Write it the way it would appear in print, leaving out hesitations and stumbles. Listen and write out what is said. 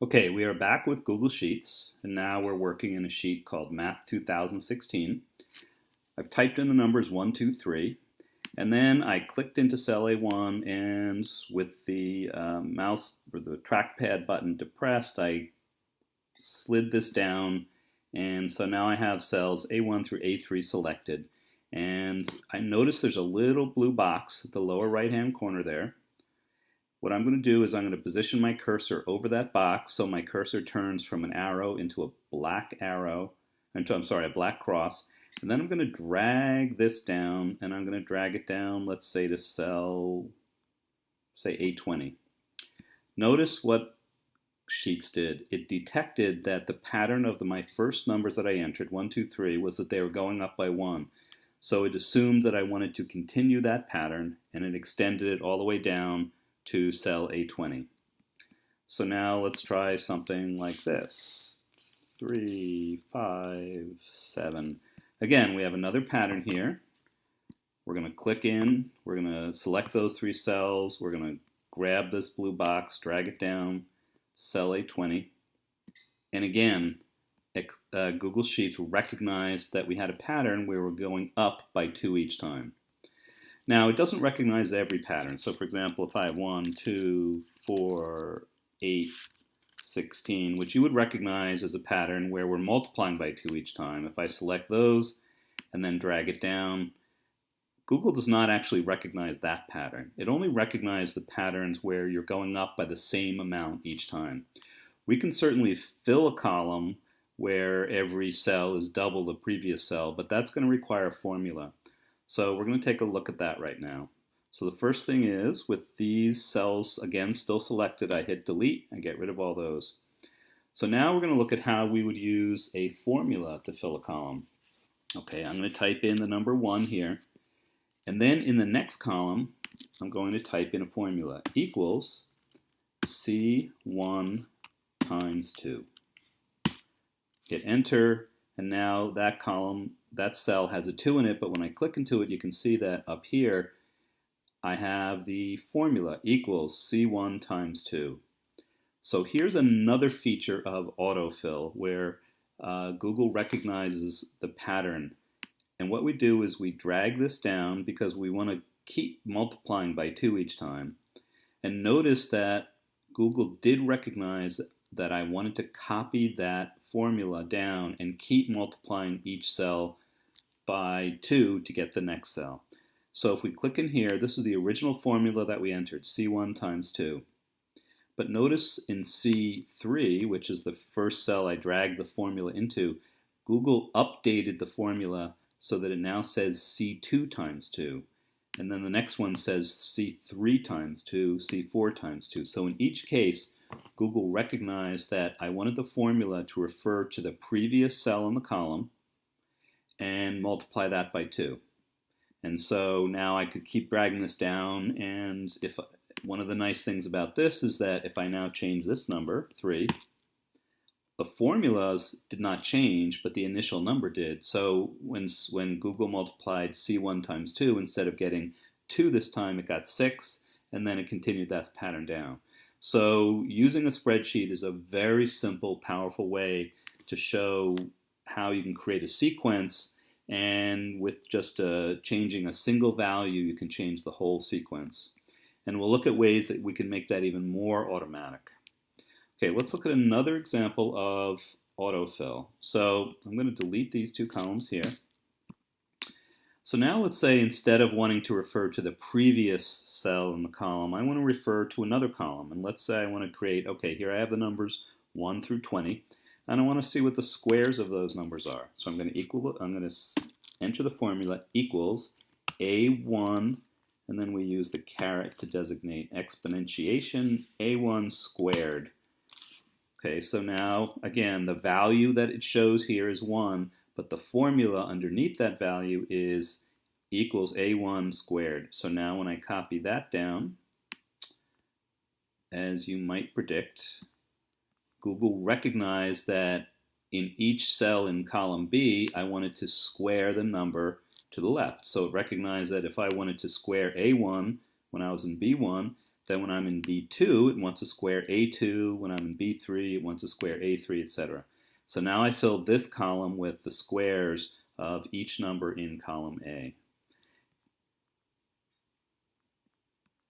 Okay, we are back with Google Sheets, and now we're working in a sheet called Math 2016. I've typed in the numbers 1, 2, 3, and then I clicked into cell A1, and with the mouse or the trackpad button depressed, I slid this down, and so now I have cells A1 through A3 selected. And I notice there's a little blue box at the lower right-hand corner there. What I'm going to do is I'm going to position my cursor over that box so my cursor turns from an arrow into a black arrow, I'm sorry, a black cross. And then I'm going to drag this down, and I'm going to drag it down, let's say to cell, say A20. Notice what Sheets did. It detected that the pattern of my first numbers that I entered, 1, 2, 3, was that they were going up by 1. So it assumed that I wanted to continue that pattern, and it extended it all the way down to cell A20. So now let's try something like this. 3, 5, 7. Again, we have another pattern here. We're going to click in. We're going to select those 3 cells. We're going to grab this blue box, drag it down, cell A20. And again, Google Sheets recognized that we had a pattern where we're going up by 2 each time. Now, it doesn't recognize every pattern. So, for example, if I have 1, 2, 4, 8, 16, which you would recognize as a pattern where we're multiplying by 2 each time. If I select those and then drag it down, Google does not actually recognize that pattern. It only recognizes the patterns where you're going up by the same amount each time. We can certainly fill a column where every cell is double the previous cell, but that's going to require a formula. So we're going to take a look at that right now. So the first thing is, with these cells, again, still selected, I hit delete and get rid of all those. So now we're going to look at how we would use a formula to fill a column. Okay, I'm going to type in the number 1 here. And then in the next column, I'm going to type in a formula, equals C1 times 2. Hit enter, and now that column, that cell has a 2 in it, but when I click into it, you can see that up here, I have the formula equals C1 times 2. So here's another feature of autofill where Google recognizes the pattern. And what we do is we drag this down because we want to keep multiplying by 2 each time. And notice that Google did recognize that I wanted to copy that formula down and keep multiplying each cell by 2 to get the next cell. So if we click in here, this is the original formula that we entered, C1 times 2. But notice in C3, which is the first cell I dragged the formula into, Google updated the formula so that it now says C2 times 2. And then the next one says C3 times 2, C4 times 2. So in each case, Google recognized that I wanted the formula to refer to the previous cell in the column and multiply that by 2. And so now I could keep dragging this down, and if one of the nice things about this is that if I now change this number, 3, the formulas did not change, but the initial number did. So when Google multiplied C1 times 2, instead of getting 2 this time, it got 6, and then it continued that pattern down. So using a spreadsheet is a very simple, powerful way to show how you can create a sequence, and with just changing a single value, you can change the whole sequence. And we'll look at ways that we can make that even more automatic. Okay, let's look at another example of autofill. So I'm going to delete these 2 columns here. So now let's say instead of wanting to refer to the previous cell in the column, I want to refer to another column. And let's say I want to create, okay, here I have the numbers 1 through 20, and I want to see what the squares of those numbers are. So I'm going to enter the formula equals A1, and then we use the caret to designate exponentiation, A1 squared. Okay, so now, again, the value that it shows here is 1, but the formula underneath that value is equals A1 squared. So now when I copy that down, as you might predict, Google recognized that in each cell in column B, I wanted to square the number to the left. So it recognized that if I wanted to square A1 when I was in B1, Then when I'm in B2, it wants a square A2. When I'm in B3, it wants a square A3, etc. So now I filled this column with the squares of each number in column A.